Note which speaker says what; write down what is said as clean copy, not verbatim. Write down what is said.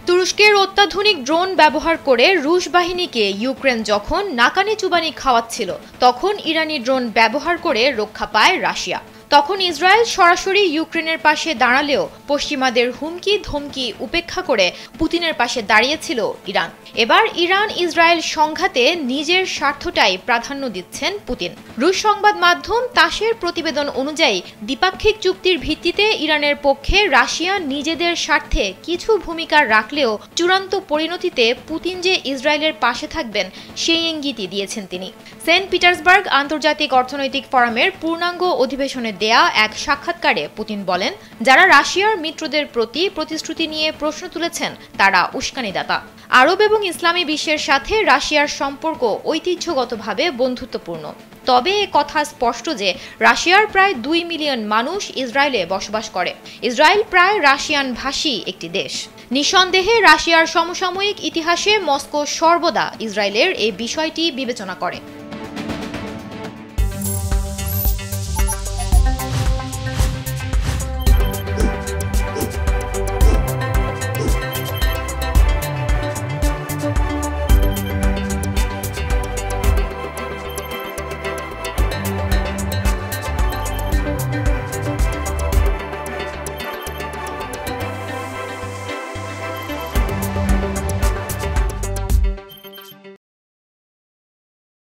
Speaker 1: তুরস্কের অত্যাধুনিক ড্রোন ব্যবহার করে রুশ বাহিনীকে ইউক্রেন যখন নাকানি চুবানি খাওয়াচ্ছিল, তখন ইরানি ড্রোন ব্যবহার করে রক্ষা পায় রাশিয়া। তখন ইসরায়েল সরাসরি ইউক্রেনের পাশে দাঁড়ালেও পশ্চিমাদের হুমকি ধমকি উপেক্ষা করে পুতিনের পাশে দাঁড়িয়েছিল ইরান। এবার ইরান ইসরায়েল সংঘাতে নিজের স্বার্থটাই প্রাধান্য দিচ্ছেন পুতিন। রুশ সংবাদ মাধ্যম তাসের প্রতিবেদন অনুযায়ী দ্বিপাক্ষিক চুক্তির ভিত্তিতে ইরানের পক্ষে রাশিয়া নিজেদের স্বার্থে কিছু ভূমিকা রাখলেও চূড়ান্ত পরিণতিতে পুতিন যে ইসরায়েলের পাশে থাকবেন সেই ইঙ্গিতই দিয়েছেন তিনি। সেন্ট পিটার্সবার্গ আন্তর্জাতিক অর্থনৈতিক ফোরামের পূর্ণাঙ্গ অধিবেশনে দেয়া এক সাক্ষাৎকারে পুতিন বলেন, যারা রাশিয়ার মিত্রদের প্রতি প্রতিশ্রুতি নিয়ে প্রশ্ন তুলেছেন তারা উস্কানিদাতা। আরব এবং ইসলামী বিশ্বের সাথে রাশিয়ার সম্পর্ক ঐতিহ্যগতভাবে বন্ধুত্বপূর্ণ। তবে এ কথা স্পষ্ট যে রাশিয়ার প্রায় 2 মিলিয়ন মানুষ ইসরায়েলে বসবাস করে। ইসরায়েল প্রায় রাশিয়ান ভাষী একটি দেশ। নিঃসন্দেহে রাশিয়ার সমসাময়িক ইতিহাসে মস্কো সর্বদা ইসরায়েলের এই বিষয়টি বিবেচনা করে।